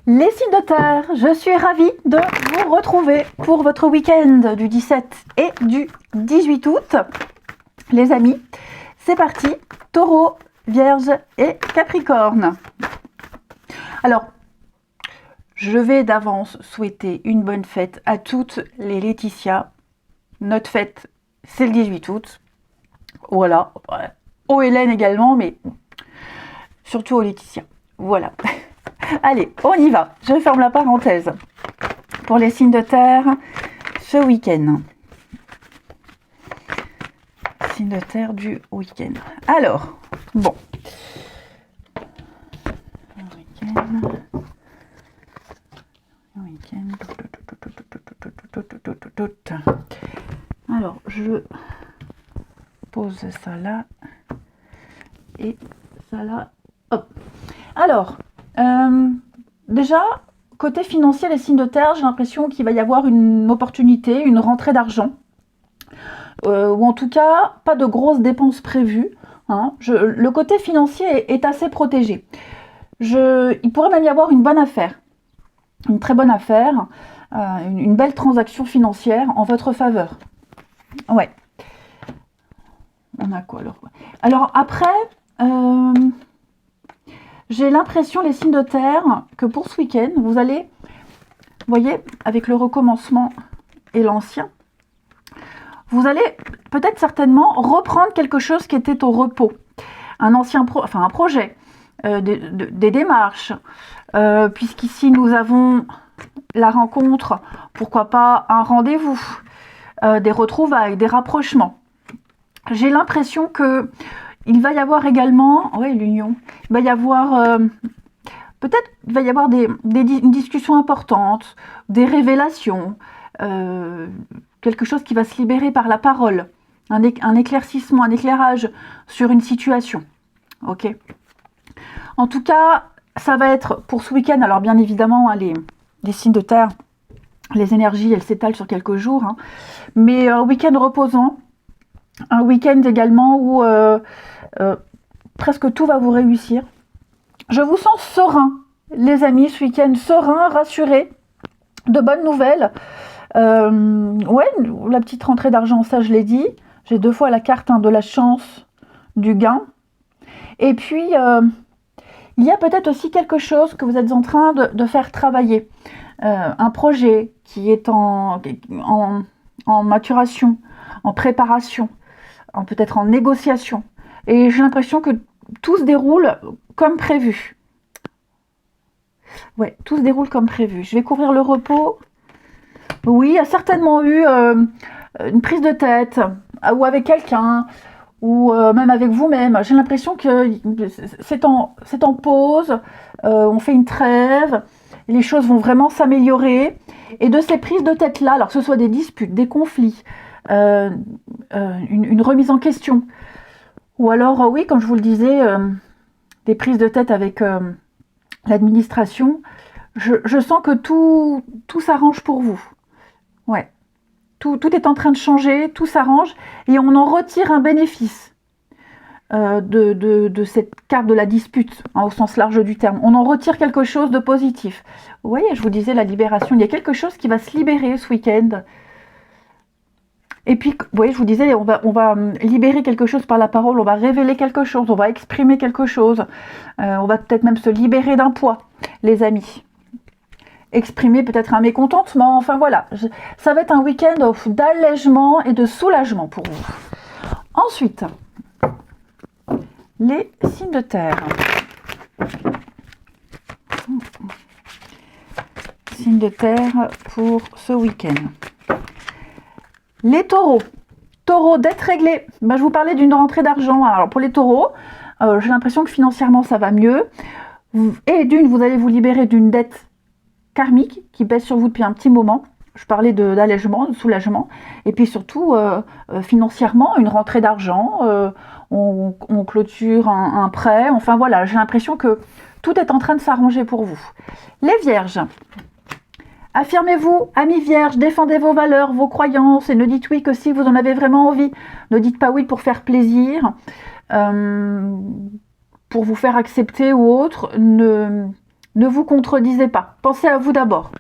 Les signes de terre, je suis ravie de vous retrouver pour votre week-end du 17 et du 18 août. Les amis, c'est parti, Taureau, Vierge et Capricorne. Alors, je vais d'avance souhaiter une bonne fête à toutes les Laetitia. Notre fête, c'est le 18 août. Voilà, aux Hélène également, mais surtout aux Laetitia. Voilà. Allez, on y va. Je ferme la parenthèse. Pour les signes de terre, ce week-end. Signes de terre du week-end. Alors, bon. Alors, je pose ça là. Et ça là. Hop. Alors, déjà, côté financier, les signes de terre, j'ai l'impression qu'il va y avoir une opportunité, une rentrée d'argent. Ou en tout cas, pas de grosses dépenses prévues. Hein. Le côté financier est assez protégé. Il pourrait même y avoir une bonne affaire, une très bonne affaire, une belle transaction financière en votre faveur. Ouais. On a quoi alors? Alors après, j'ai l'impression, les signes de terre, que pour ce week-end, vous allez, vous voyez, avec le recommencement et l'ancien, vous allez peut-être certainement reprendre quelque chose qui était au repos. Un ancien un projet, des démarches, puisqu'ici nous avons la rencontre, pourquoi pas un rendez-vous, des retrouvailles, des rapprochements. J'ai l'impression que il va y avoir également, oui, l'union, il va y avoir, peut-être, il va y avoir une discussion importante, des révélations, quelque chose qui va se libérer par la parole, un éclaircissement, un éclairage sur une situation. Ok. En tout cas, ça va être pour ce week-end, alors bien évidemment, hein, les signes de terre, les énergies, elles s'étalent sur quelques jours, hein, mais un week-end reposant, un week-end également où presque tout va vous réussir. Je vous sens serein, les amis, ce week-end, serein, rassuré, de bonnes nouvelles. Ouais, la petite rentrée d'argent, ça je l'ai dit. J'ai 2 fois la carte de la chance, du gain. Et puis, il y a peut-être aussi quelque chose que vous êtes en train de faire travailler. Un projet qui est en maturation, en préparation, peut-être en négociation. Et j'ai l'impression que tout se déroule comme prévu. Ouais, tout se déroule comme prévu. Je vais couvrir le repos. Oui, il y a certainement eu une prise de tête, ou avec quelqu'un, ou même avec vous-même. J'ai l'impression que c'est en pause, on fait une trêve, les choses vont vraiment s'améliorer. Et de ces prises de tête-là, alors que ce soit des disputes, des conflits, une remise en question, ou alors, oui, comme je vous le disais, des prises de tête avec l'administration, je sens que tout s'arrange pour vous. Ouais. Tout est en train de changer, tout s'arrange, et on en retire un bénéfice de cette carte de la dispute, hein, au sens large du terme. On en retire quelque chose de positif. Vous voyez, je vous disais, la libération, il y a quelque chose qui va se libérer ce week-end. Et puis, vous voyez, je vous disais, on va libérer quelque chose par la parole, on va révéler quelque chose, on va exprimer quelque chose, on va peut-être même se libérer d'un poids, les amis. Exprimer peut-être un mécontentement, enfin voilà. Ça va être un week-end d'allègement et de soulagement pour vous. Ensuite, les signes de terre. Signes de terre pour ce week-end. Les taureaux. Taureaux, dette réglée. Je vous parlais d'une rentrée d'argent. Alors pour les taureaux, j'ai l'impression que financièrement ça va mieux. Et vous allez vous libérer d'une dette karmique qui pèse sur vous depuis un petit moment. Je parlais d'allègement, de soulagement. Et puis surtout, financièrement, une rentrée d'argent. On clôture un prêt. Enfin voilà, j'ai l'impression que tout est en train de s'arranger pour vous. Les vierges. Affirmez-vous, amis vierges, défendez vos valeurs, vos croyances et ne dites oui que si vous en avez vraiment envie. Ne dites pas oui pour faire plaisir, pour vous faire accepter ou autre. Ne vous contredisez pas. Pensez à vous d'abord.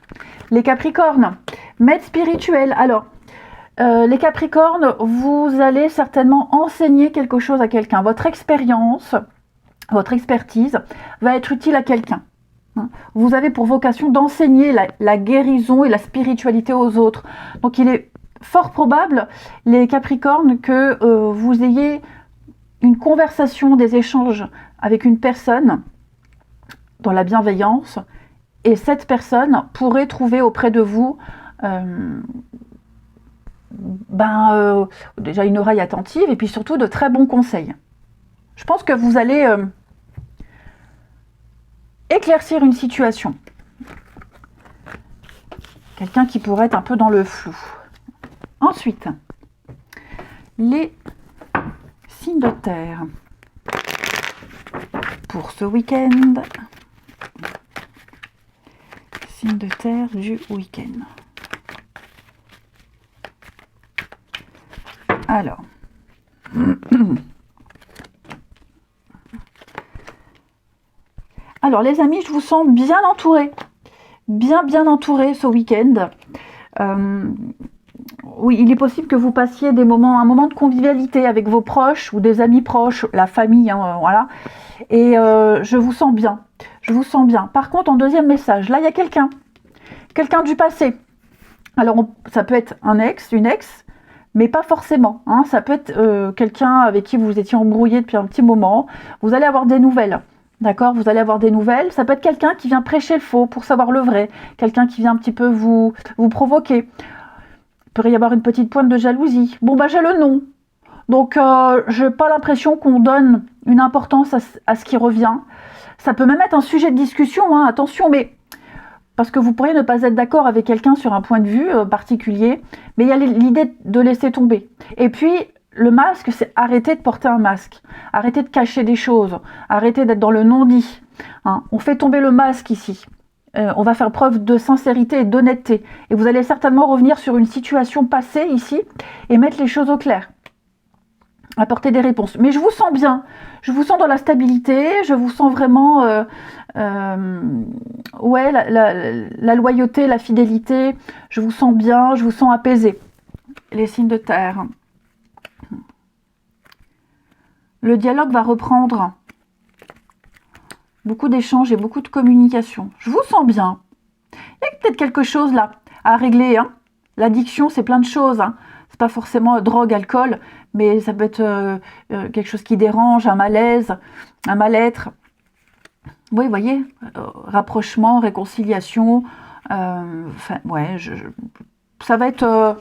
Les Capricornes, maître spirituel. Alors, les Capricornes, vous allez certainement enseigner quelque chose à quelqu'un. Votre expérience, votre expertise va être utile à quelqu'un. Vous avez pour vocation d'enseigner la guérison et la spiritualité aux autres. Donc, il est fort probable, les Capricornes, que vous ayez une conversation, des échanges avec une personne dans la bienveillance, et cette personne pourrait trouver auprès de vous déjà une oreille attentive et puis surtout de très bons conseils. Je pense que vous allez éclaircir une situation. Quelqu'un qui pourrait être un peu dans le flou. Ensuite, les signes de terre pour ce week-end. Signes de terre du week-end. Alors, les amis, je vous sens bien entourés, bien entourés ce week-end. Oui, il est possible que vous passiez un moment de convivialité avec vos proches ou des amis proches, la famille, hein, voilà. Et je vous sens bien, Par contre, en deuxième message, là, il y a quelqu'un du passé. Alors, ça peut être un ex, une ex, mais pas forcément. Hein. Ça peut être quelqu'un avec qui vous étiez embrouillé depuis un petit moment. Vous allez avoir des nouvelles. D'accord, vous allez avoir des nouvelles. Ça peut être quelqu'un qui vient prêcher le faux pour savoir le vrai. Quelqu'un qui vient un petit peu vous provoquer. Il pourrait y avoir une petite pointe de jalousie. Bon, j'ai le nom. Donc, je n'ai pas l'impression qu'on donne une importance à ce qui revient. Ça peut même être un sujet de discussion, hein, attention, mais parce que vous pourriez ne pas être d'accord avec quelqu'un sur un point de vue particulier, mais il y a l'idée de laisser tomber. Et puis, le masque, c'est arrêter de porter un masque, arrêter de cacher des choses, arrêter d'être dans le non-dit. Hein. On fait tomber le masque ici. On va faire preuve de sincérité et d'honnêteté. Et vous allez certainement revenir sur une situation passée ici et mettre les choses au clair. Apporter des réponses. Mais je vous sens bien. Je vous sens dans la stabilité. Je vous sens vraiment... la loyauté, la fidélité. Je vous sens bien. Je vous sens apaisé. Les signes de terre. Le dialogue va reprendre. Beaucoup d'échanges et beaucoup de communication. Je vous sens bien. Il y a peut-être quelque chose là à régler. Hein. L'addiction, c'est plein de choses. Hein. C'est pas forcément drogue, alcool, mais ça peut être quelque chose qui dérange, un malaise, un mal-être. Oui, vous voyez, rapprochement, réconciliation. Ça va être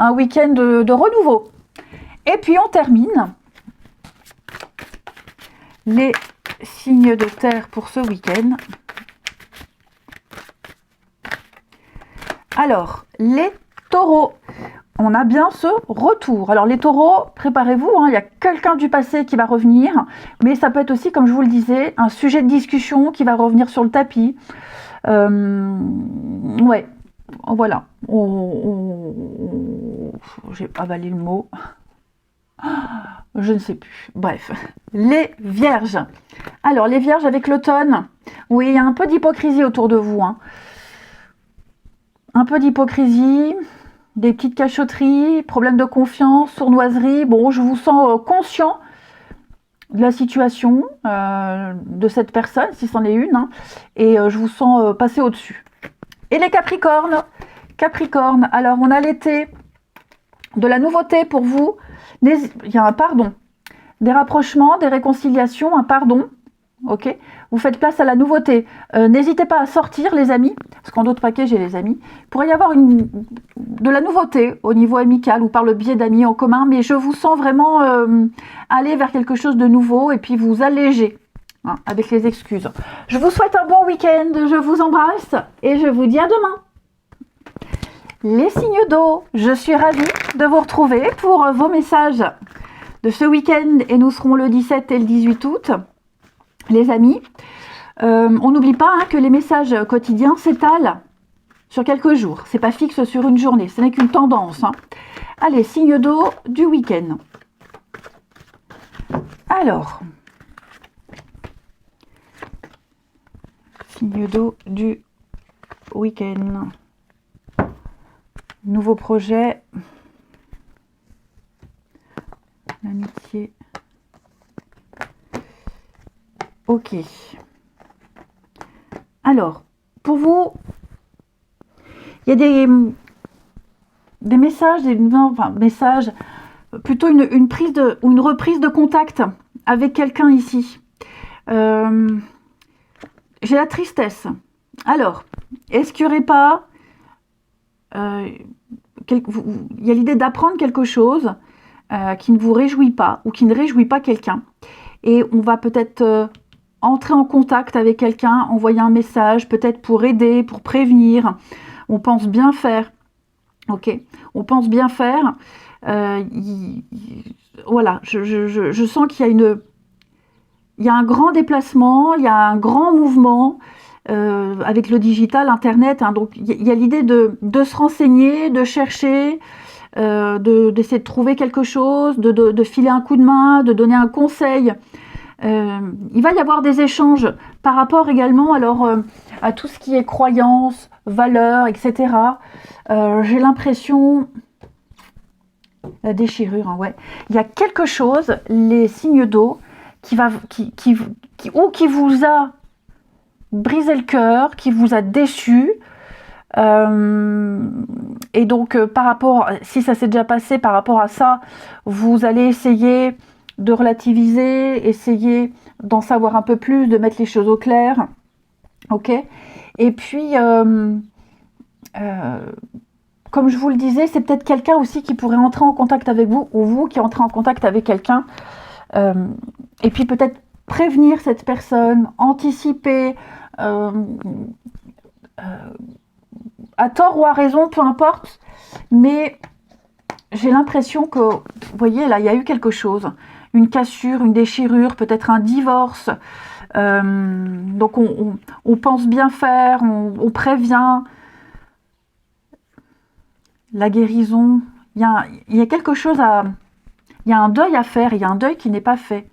un week-end de renouveau. Et puis on termine les signes de terre pour ce week-end. Alors, les taureaux, on a bien ce retour. Alors les taureaux, préparez-vous, hein, il y a quelqu'un du passé qui va revenir, mais ça peut être aussi, comme je vous le disais, un sujet de discussion qui va revenir sur le tapis. Ouais, voilà. J'ai avalé le mot. Je ne sais plus. Bref, les vierges. Alors, les vierges avec l'automne. Oui, il y a un peu d'hypocrisie autour de vous. Hein. Un peu d'hypocrisie, des petites cachotteries, problèmes de confiance, sournoiserie. Bon, je vous sens conscient de la situation de cette personne, si c'en est une. Hein, et je vous sens passer au-dessus. Et les capricornes. Capricorne, alors on a l'été, de la nouveauté pour vous. Il y a un pardon, des rapprochements, des réconciliations, un pardon, ok. Vous faites place à la nouveauté. N'hésitez pas à sortir, les amis, parce qu'en d'autres paquets, j'ai les amis. Il pourrait y avoir de la nouveauté au niveau amical ou par le biais d'amis en commun, mais je vous sens vraiment aller vers quelque chose de nouveau et puis vous alléger hein, avec les excuses. Je vous souhaite un bon week-end, je vous embrasse et je vous dis à demain. Les signes d'eau, je suis ravie de vous retrouver pour vos messages de ce week-end et nous serons le 17 et le 18 août, les amis. On n'oublie pas hein, que les messages quotidiens s'étalent sur quelques jours. C'est pas fixe sur une journée, ce n'est qu'une tendance. Hein. Allez, signes d'eau du week-end. Alors, Signe d'eau du week-end. Nouveau projet. L'amitié. Ok. Alors, pour vous, il y a des messages, messages, plutôt une prise ou une reprise de contact avec quelqu'un ici. J'ai la tristesse. Alors, est-ce qu'il n'y aurait pas... il y a l'idée d'apprendre quelque chose qui ne vous réjouit pas ou qui ne réjouit pas quelqu'un. Et on va peut-être entrer en contact avec quelqu'un, envoyer un message, peut-être pour aider, pour prévenir. On pense bien faire. Ok, on pense bien faire. Voilà, je sens qu'il y a un grand déplacement, il y a un grand mouvement avec le digital, Internet. Hein, donc, il y a l'idée de se renseigner, de chercher, d'essayer de trouver quelque chose, de filer un coup de main, de donner un conseil. Il va y avoir des échanges par rapport également alors, à tout ce qui est croyances, valeurs, etc. J'ai l'impression... La déchirure, hein, ouais. Il y a quelque chose, les signes d'eau, qui vous a brisé le cœur, qui vous a déçu. Et donc, par rapport, si ça s'est déjà passé, par rapport à ça, vous allez essayer de relativiser, essayer d'en savoir un peu plus, de mettre les choses au clair. Ok. Et puis... comme je vous le disais, c'est peut-être quelqu'un aussi qui pourrait entrer en contact avec vous, ou vous qui entrez en contact avec quelqu'un. Et puis peut-être prévenir cette personne, anticiper, à tort ou à raison, peu importe. Mais j'ai l'impression que, vous voyez, là, il y a eu quelque chose. Une cassure, une déchirure, peut-être un divorce. Donc on pense bien faire, on prévient. La guérison, il y a quelque chose il y a un deuil à faire, il y a un deuil qui n'est pas fait.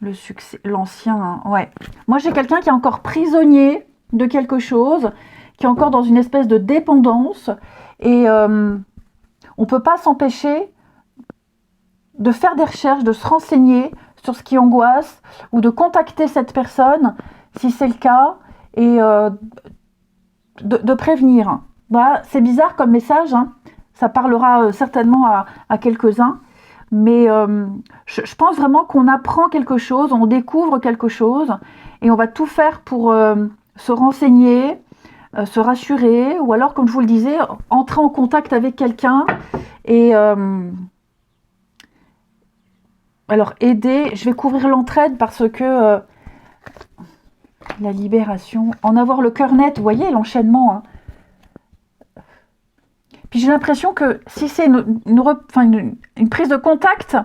Le succès, l'ancien, hein, ouais. Moi, j'ai quelqu'un qui est encore prisonnier de quelque chose, qui est encore dans une espèce de dépendance, et on ne peut pas s'empêcher de faire des recherches, de se renseigner sur ce qui angoisse, ou de contacter cette personne, si c'est le cas, et de prévenir. Voilà, c'est bizarre comme message, hein. Ça parlera certainement à quelques-uns, mais je pense vraiment qu'on apprend quelque chose, on découvre quelque chose, et on va tout faire pour se renseigner, se rassurer, ou alors, comme je vous le disais, entrer en contact avec quelqu'un, et alors aider, je vais couvrir l'entraide parce que la libération, en avoir le cœur net, vous voyez l'enchaînement, hein. Puis j'ai l'impression que si c'est une prise de contact,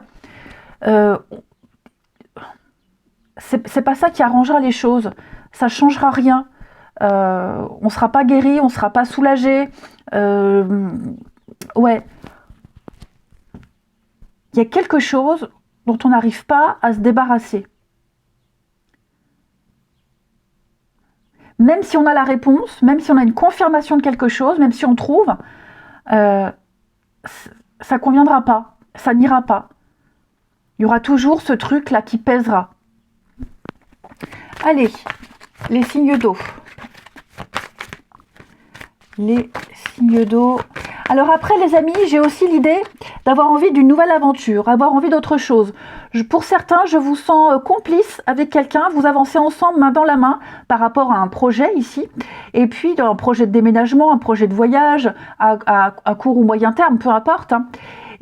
c'est pas ça qui arrangera les choses. Ça changera rien. On ne sera pas guéri, on ne sera pas soulagé. Ouais. Il y a quelque chose dont on n'arrive pas à se débarrasser. Même si on a la réponse, même si on a une confirmation de quelque chose, même si on trouve... ça conviendra pas, ça n'ira pas. Il y aura toujours ce truc là qui pèsera. Allez, les signes d'eau. Les signes d'eau. Alors après les amis, j'ai aussi l'idée d'avoir envie d'une nouvelle aventure, avoir envie d'autre chose. Pour certains, je vous sens complice avec quelqu'un, vous avancez ensemble main dans la main par rapport à un projet ici, et puis un projet de déménagement, un projet de voyage à court ou moyen terme, peu importe. Hein.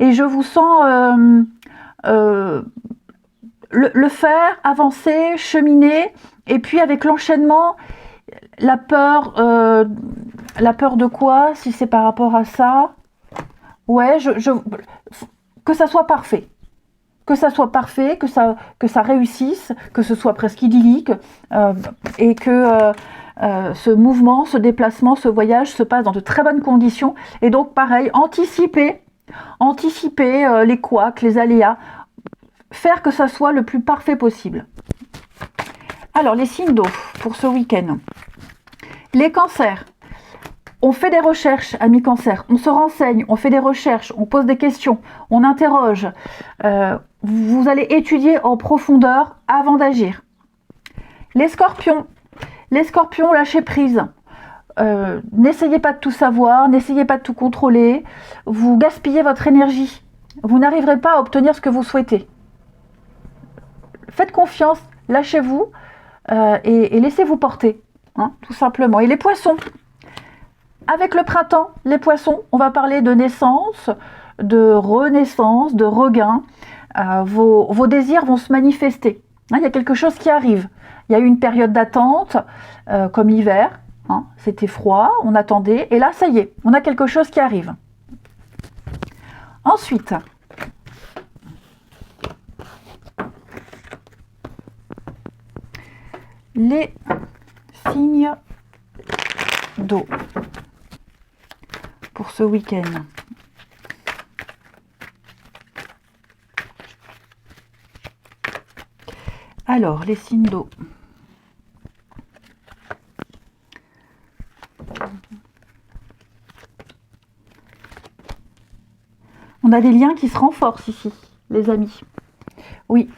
Et je vous sens le faire, avancer, cheminer, et puis avec l'enchaînement, la peur de quoi, si c'est par rapport à ça? Ouais, que ça soit parfait. Que ça soit parfait, que ça réussisse, que ce soit presque idyllique, et que ce mouvement, ce déplacement, ce voyage se passe dans de très bonnes conditions. Et donc, pareil, anticiper les couacs, les aléas, faire que ça soit le plus parfait possible. Alors, les signes d'eau pour ce week-end. Les cancers. On fait des recherches, amis cancers, on se renseigne, on fait des recherches, on pose des questions, on interroge. Vous allez étudier en profondeur avant d'agir. Les scorpions, lâchez prise. N'essayez pas de tout savoir, n'essayez pas de tout contrôler. Vous gaspillez votre énergie. Vous n'arriverez pas à obtenir ce que vous souhaitez. Faites confiance, lâchez-vous et laissez-vous porter, hein, tout simplement. Et les poissons. Avec le printemps, les poissons, on va parler de naissance, de renaissance, de regain. Vos désirs vont se manifester. Hein, il y a quelque chose qui arrive. Il y a eu une période d'attente, comme l'hiver. Hein, c'était froid, on attendait. Et là, ça y est, on a quelque chose qui arrive. Ensuite, les signes d'eau pour ce week-end. Alors, les signes d'eau. On a des liens qui se renforcent ici, les amis. Oui,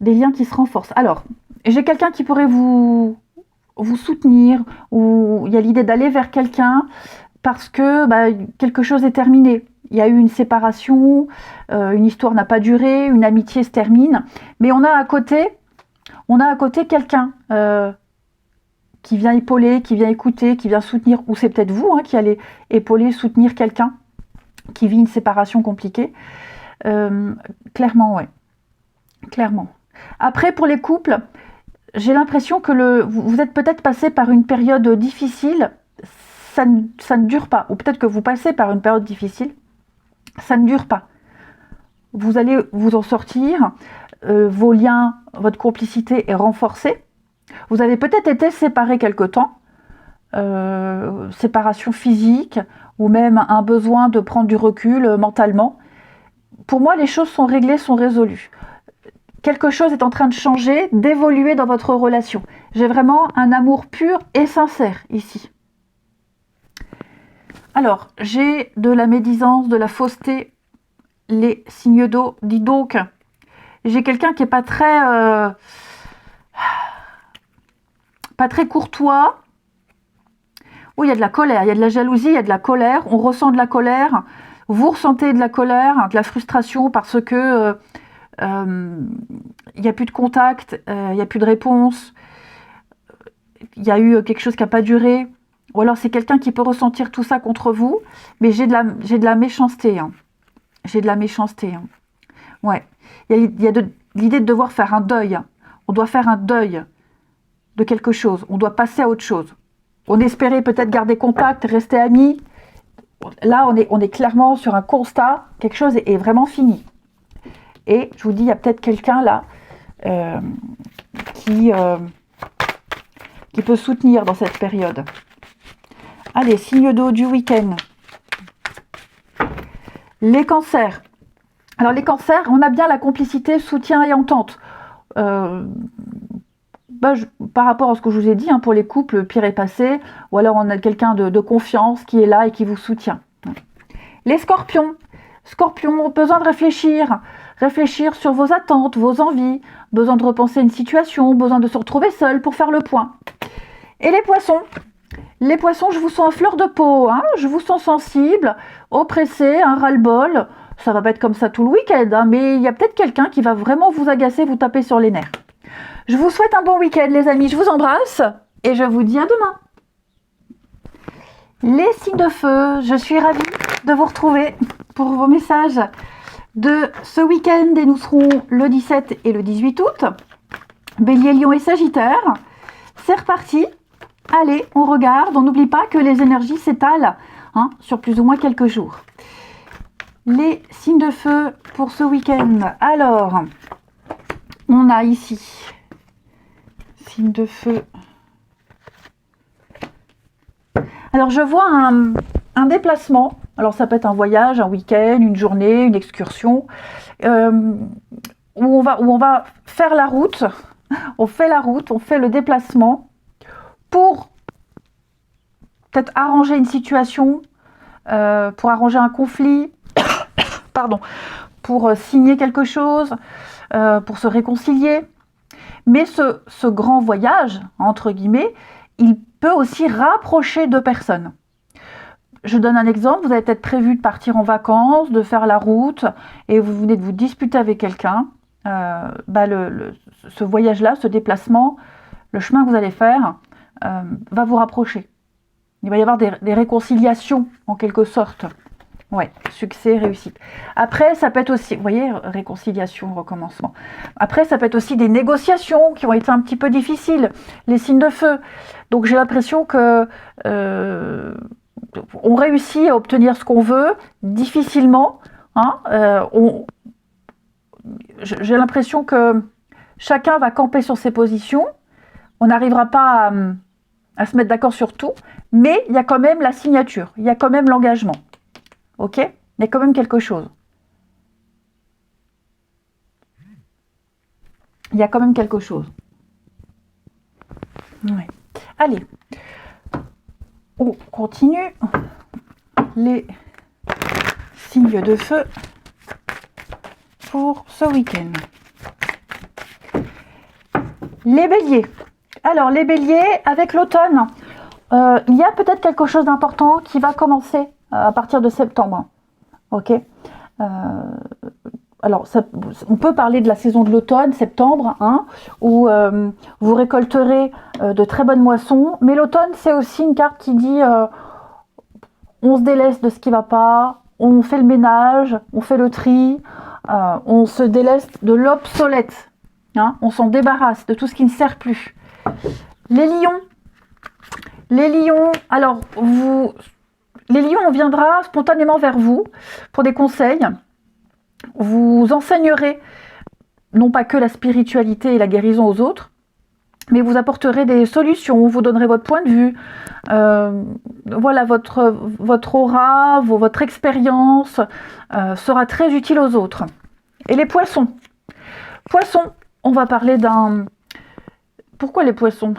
des liens qui se renforcent. Alors, j'ai quelqu'un qui pourrait vous soutenir, ou il y a l'idée d'aller vers quelqu'un parce que quelque chose est terminé. Il y a eu une séparation, une histoire n'a pas duré, une amitié se termine, mais on a à côté quelqu'un qui vient épauler, qui vient écouter, qui vient soutenir, ou c'est peut-être vous qui allez épauler, soutenir quelqu'un qui vit une séparation compliquée. Clairement, ouais. Clairement. Après, pour les couples, j'ai l'impression que vous êtes peut-être passé par une période difficile, ça ne dure pas. Ou peut-être que vous passez par une période difficile, ça ne dure pas. Vous allez vous en sortir, vos liens, votre complicité est renforcée. Vous avez peut-être été séparés quelque temps, séparation physique, ou même un besoin de prendre du recul mentalement. Pour moi, les choses sont réglées, sont résolues. Quelque chose est en train de changer, d'évoluer dans votre relation. J'ai vraiment un amour pur et sincère ici. Alors, j'ai de la médisance, de la fausseté, les signes d'eau. Dis donc, j'ai quelqu'un qui n'est pas très courtois. Oui, il y a de la colère, il y a de la jalousie, il y a de la colère. On ressent de la colère. Vous ressentez de la colère, de la frustration parce que il n'y a plus de contact, il n'y a plus de réponse, il y a eu quelque chose qui n'a pas duré, ou alors c'est quelqu'un qui peut ressentir tout ça contre vous, mais j'ai de la méchanceté. J'ai de la méchanceté. Ouais. Il y a l'idée de devoir faire un deuil. On doit faire un deuil de quelque chose, on doit passer à autre chose. On espérait peut-être garder contact, rester amis. Là, on est clairement sur un constat, quelque chose est vraiment fini. Et je vous dis, il y a peut-être quelqu'un là qui peut soutenir dans cette période. Allez, signe d'eau du week-end. Les cancers. Alors les cancers, on a bien la complicité, soutien et entente. Par rapport à ce que je vous ai dit, pour les couples, pire est passé. Ou alors on a quelqu'un de confiance qui est là et qui vous soutient. Les scorpions. Scorpions, besoin de réfléchir sur vos attentes, vos envies, besoin de repenser une situation, besoin de se retrouver seul pour faire le point. Et les poissons, je vous sens à fleur de peau, je vous sens sensible, oppressé, un ras-le-bol. Ça va pas être comme ça tout le week-end, mais il y a peut-être quelqu'un qui va vraiment vous agacer, vous taper sur les nerfs. Je vous souhaite un bon week-end, les amis, je vous embrasse et je vous dis à demain. Les signes de feu, je suis ravie de vous retrouver pour vos messages de ce week-end et nous serons le 17 et le 18 août. Bélier, Lion et Sagittaire, c'est reparti. Allez, on regarde, on n'oublie pas que les énergies s'étalent sur plus ou moins quelques jours. Les signes de feu pour ce week-end. Alors, on a ici, signe de feu. Alors, je vois un déplacement. Alors, ça peut être un voyage, un week-end, une journée, une excursion, où on va faire la route. On fait la route, on fait le déplacement pour peut-être arranger une situation, pour arranger un conflit, pardon, pour signer quelque chose, pour se réconcilier. Mais ce grand voyage, entre guillemets, il peut aussi rapprocher deux personnes. Je donne un exemple, vous avez peut-être prévu de partir en vacances, de faire la route, et vous venez de vous disputer avec quelqu'un. Ce voyage-là, ce déplacement, le chemin que vous allez faire, va vous rapprocher. Il va y avoir des réconciliations, en quelque sorte. Ouais, succès, réussite. Après, ça peut être aussi, vous voyez, réconciliation, recommencement. Après, ça peut être aussi des négociations qui ont été un petit peu difficiles, les signes de feu. Donc, j'ai l'impression que on réussit à obtenir ce qu'on veut, difficilement. Hein, j'ai l'impression que chacun va camper sur ses positions. On n'arrivera pas à se mettre d'accord sur tout, mais il y a quand même la signature, il y a quand même l'engagement. Ok? Il y a quand même quelque chose. Il y a quand même quelque chose. Ouais. Allez, on continue. Les signes de feu pour ce week-end. Les béliers. Alors, les béliers, avec l'automne, il y a peut-être quelque chose d'important qui va commencer à partir de septembre. Ok. Alors, on peut parler de la saison de l'automne, septembre, hein, où vous récolterez de très bonnes moissons. Mais l'automne, c'est aussi une carte qui dit on se délaisse de ce qui ne va pas, on fait le ménage, on fait le tri, on se délaisse de l'obsolète. Hein, on s'en débarrasse de tout ce qui ne sert plus. Les lions. Les lions, alors, les lions, on viendra spontanément vers vous pour des conseils. Vous enseignerez non pas que la spiritualité et la guérison aux autres, mais vous apporterez des solutions, vous donnerez votre point de vue, voilà, votre aura, votre expérience sera très utile aux autres. Et les poissons. Poissons, on va parler d'un... Pourquoi les poissons ?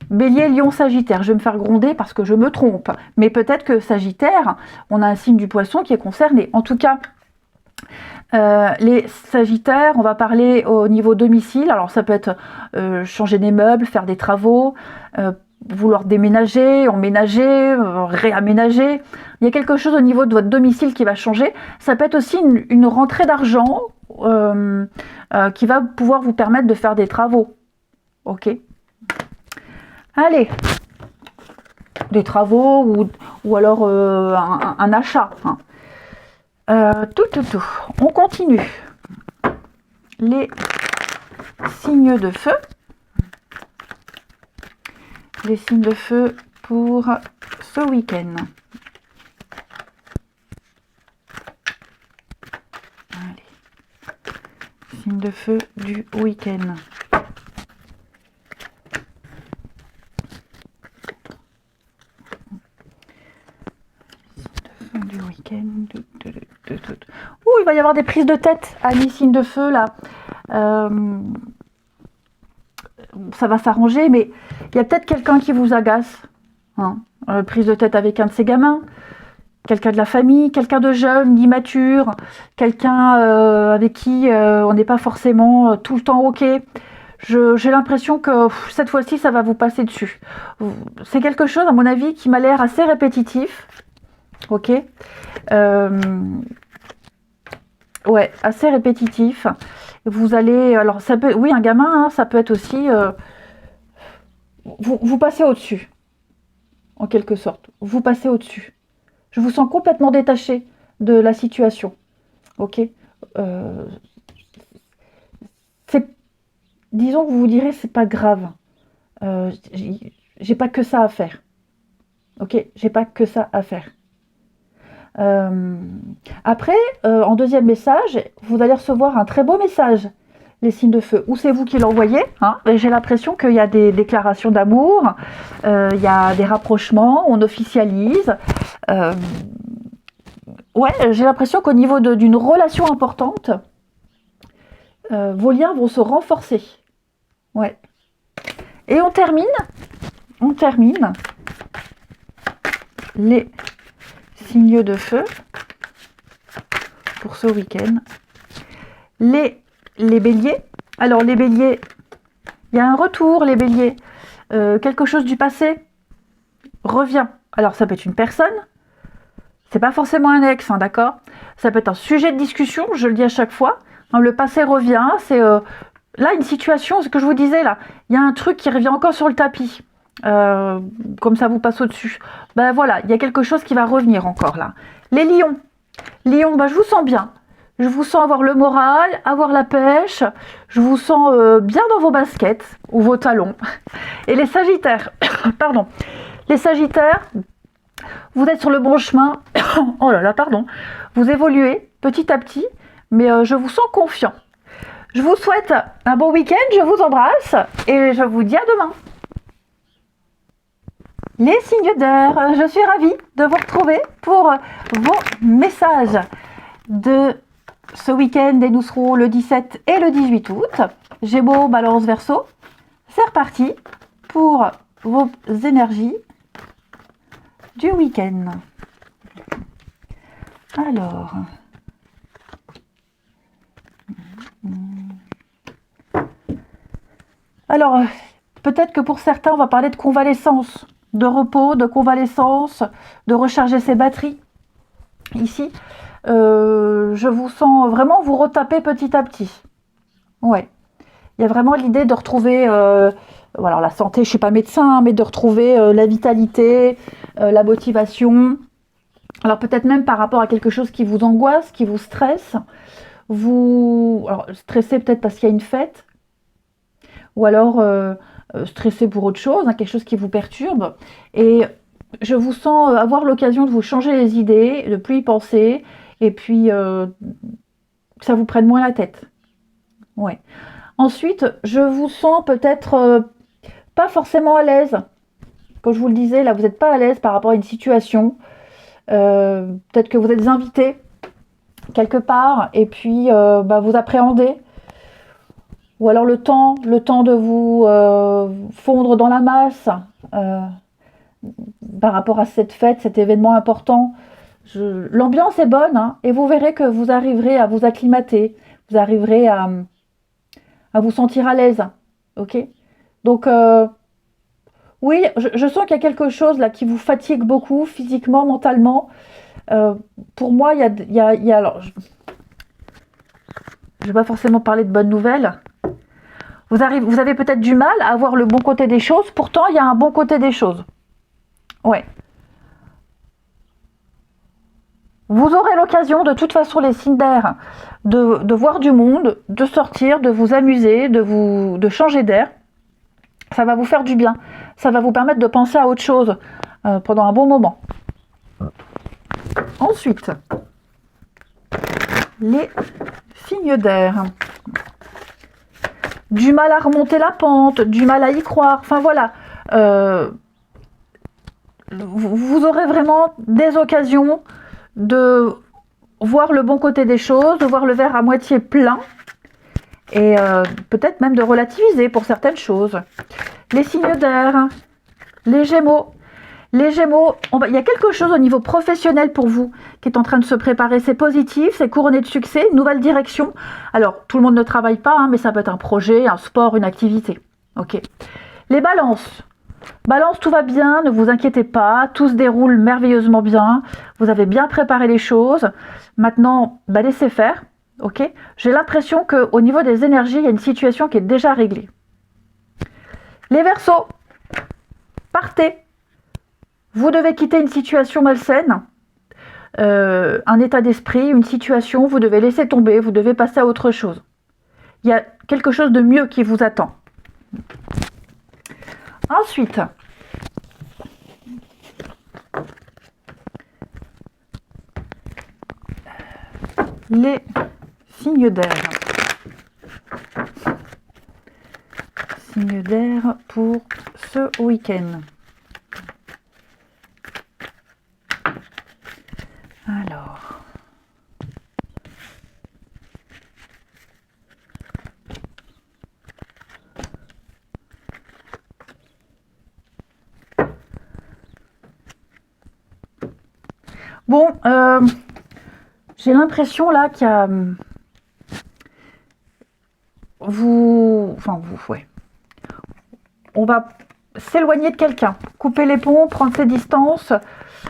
Bélier, Lion, Sagittaire. Je vais me faire gronder parce que je me trompe. Mais peut-être que Sagittaire, on a un signe du poisson qui est concerné. En tout cas, les Sagittaires, on va parler au niveau domicile. Alors ça peut être changer des meubles, faire des travaux, vouloir déménager, emménager, réaménager. Il y a quelque chose au niveau de votre domicile qui va changer. Ça peut être aussi une rentrée d'argent qui va pouvoir vous permettre de faire des travaux. Ok. Allez, des travaux ou alors un achat. Hein. Tout. On continue. Les signes de feu. Les signes de feu pour ce week-end. Allez. Signes de feu du week-end. Du week-end. Ouh, il va y avoir des prises de tête à mes signes de feu là. Ça va s'arranger, mais il y a peut-être quelqu'un qui vous agace. Hein. Prise de tête avec un de ses gamins, quelqu'un de la famille, quelqu'un de jeune, d'immature, quelqu'un avec qui on n'est pas forcément tout le temps ok. J'ai l'impression que cette fois-ci, ça va vous passer dessus. C'est quelque chose, à mon avis, qui m'a l'air assez répétitif. Ok, ouais, assez répétitif. Vous allez, alors ça peut, oui, un gamin, hein, ça peut être aussi, vous passez au-dessus, en quelque sorte. Vous passez au-dessus. Je vous sens complètement détaché de la situation. Ok, disons que vous vous direz, c'est pas grave. J'ai pas que ça à faire. Ok, j'ai pas que ça à faire. Après, en deuxième message, vous allez recevoir un très beau message, les signes de feu. Ou c'est vous qui l'envoyez, hein. J'ai l'impression qu'il y a des déclarations d'amour, il y a des rapprochements, on officialise. Ouais, j'ai l'impression qu'au niveau d'une relation importante, vos liens vont se renforcer. Ouais. Et on termine les signes de feu pour ce week-end. Les béliers. Alors les béliers, il y a un retour, les béliers. Quelque chose du passé revient. Alors ça peut être une personne, c'est pas forcément un ex, hein, d'accord? Ça peut être un sujet de discussion, je le dis à chaque fois. Hein, le passé revient, c'est là une situation, ce que je vous disais là, il y a un truc qui revient encore sur le tapis. Comme ça vous passe au-dessus. Ben voilà, il y a quelque chose qui va revenir encore là. Les lions. Lions, ben, je vous sens bien. Je vous sens avoir le moral, avoir la pêche. Je vous sens bien dans vos baskets ou vos talons. Et les sagittaires, pardon. Les sagittaires, vous êtes sur le bon chemin. Oh là là, pardon. Vous évoluez petit à petit, mais je vous sens confiant. Je vous souhaite un bon week-end, je vous embrasse et je vous dis à demain. Les signes d'air, je suis ravie de vous retrouver pour vos messages de ce week-end et nous serons le 17 et le 18 août. Gémeaux, Balance, Verseau. C'est reparti pour vos énergies du week-end. Alors, peut-être que pour certains, on va parler de convalescence, de repos, de convalescence, de recharger ses batteries. Ici, je vous sens vraiment vous retaper petit à petit. Ouais. Il y a vraiment l'idée de retrouver, voilà, la santé, je ne suis pas médecin, hein, mais de retrouver la vitalité, la motivation. Alors peut-être même par rapport à quelque chose qui vous angoisse, qui vous stresse. Alors stressé peut-être parce qu'il y a une fête, ou alors stressé pour autre chose, hein, quelque chose qui vous perturbe. Et je vous sens avoir l'occasion de vous changer les idées, de plus y penser, et puis que ça vous prenne moins la tête. Ouais. Ensuite, je vous sens peut-être pas forcément à l'aise. Comme je vous le disais, là, vous n'êtes pas à l'aise par rapport à une situation. Peut-être que vous êtes invité quelque part et puis vous appréhendez. Ou alors le temps de vous fondre dans la masse par rapport à cette fête, cet événement important. L'ambiance est bonne, hein, et vous verrez que vous arriverez à vous acclimater, vous arriverez à vous sentir à l'aise. Ok? Donc, oui, je sens qu'il y a quelque chose là qui vous fatigue beaucoup, physiquement, mentalement. Pour moi, il y a alors, je ne vais pas forcément parler de bonnes nouvelles. Vous avez peut-être du mal à voir le bon côté des choses, pourtant il y a un bon côté des choses. Ouais. Vous aurez l'occasion, de toute façon, les signes d'air, de voir du monde, de sortir, de vous amuser, de changer d'air. Ça va vous faire du bien. Ça va vous permettre de penser à autre chose pendant un bon moment. Ensuite, les signes d'air. Du mal à remonter la pente, du mal à y croire. Enfin voilà. Vous aurez vraiment des occasions de voir le bon côté des choses, de voir le verre à moitié plein et peut-être même de relativiser pour certaines choses. Les signes d'air, les Gémeaux. Les Gémeaux, il y a quelque chose au niveau professionnel pour vous qui est en train de se préparer. C'est positif, c'est couronné de succès, une nouvelle direction. Alors, tout le monde ne travaille pas, hein, mais ça peut être un projet, un sport, une activité. Ok. Les balances. Balance, tout va bien, ne vous inquiétez pas, tout se déroule merveilleusement bien. Vous avez bien préparé les choses. Maintenant, laissez faire. Ok. J'ai l'impression qu'au niveau des énergies, il y a une situation qui est déjà réglée. Les Verseaux, partez. Vous devez quitter une situation malsaine, un état d'esprit, une situation, vous devez laisser tomber, vous devez passer à autre chose. Il y a quelque chose de mieux qui vous attend. Ensuite, les signes d'air. Signes d'air pour ce week-end. Alors, Bon, j'ai l'impression là qu'il y a... ouais. On va s'éloigner de quelqu'un, couper les ponts, prendre ses distances,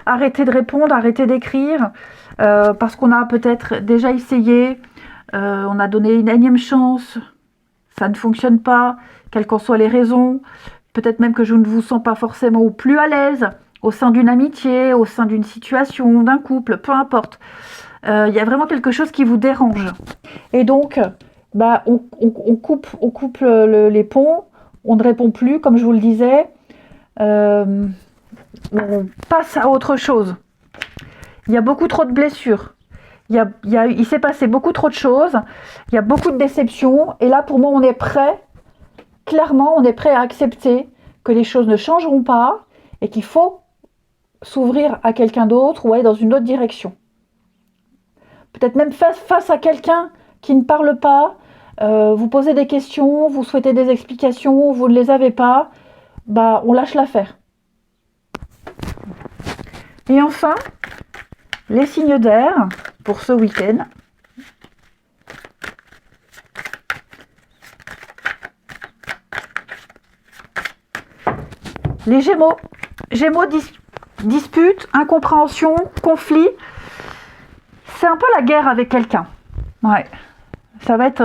arrêter de répondre, arrêter d'écrire, parce qu'on a peut-être déjà essayé, on a donné une énième chance, ça ne fonctionne pas, quelles qu'en soient les raisons, peut-être même que je ne vous sens pas forcément au plus à l'aise, au sein d'une amitié, au sein d'une situation, d'un couple, peu importe. Il y a vraiment quelque chose qui vous dérange. Et donc, bah, on coupe les ponts, on ne répond plus, comme je vous le disais. On passe à autre chose. Il y a beaucoup trop de blessures. Il s'est passé beaucoup trop de choses. Il y a beaucoup de déceptions. Et là, pour moi, on est prêt. Clairement, on est prêt à accepter que les choses ne changeront pas et qu'il faut s'ouvrir à quelqu'un d'autre ou aller dans une autre direction. Peut-être même face à quelqu'un qui ne parle pas, vous posez des questions, vous souhaitez des explications, vous ne les avez pas, bah on lâche l'affaire. Et enfin, les signes d'air pour ce week-end. Les Gémeaux. Gémeaux, dispute, incompréhension, conflit. C'est un peu la guerre avec quelqu'un. Ouais. Ça va être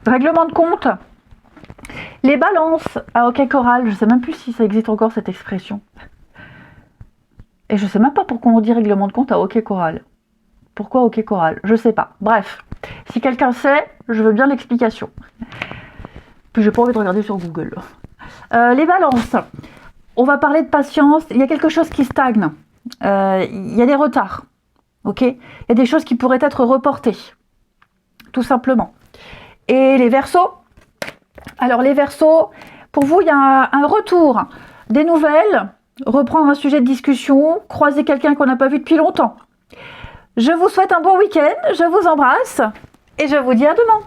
règlement de compte. Les balances à hockey choral. Je ne sais même plus si ça existe encore cette expression. Et je ne sais même pas pourquoi on dit règlement de compte à hockey choral. Pourquoi hockey choral? Je ne sais pas. Bref. Si quelqu'un sait, je veux bien l'explication. Puis j'ai pas envie de regarder sur Google. Les balances. On va parler de patience. Il y a quelque chose qui stagne. Il y a des retards. Ok? Il y a des choses qui pourraient être reportées. Tout simplement. Et les Verseaux. Alors les Verseaux, pour vous, il y a un retour. Des nouvelles. Reprendre un sujet de discussion. Croiser quelqu'un qu'on n'a pas vu depuis longtemps. Je vous souhaite un bon week-end. Je vous embrasse. Et je vous dis à demain.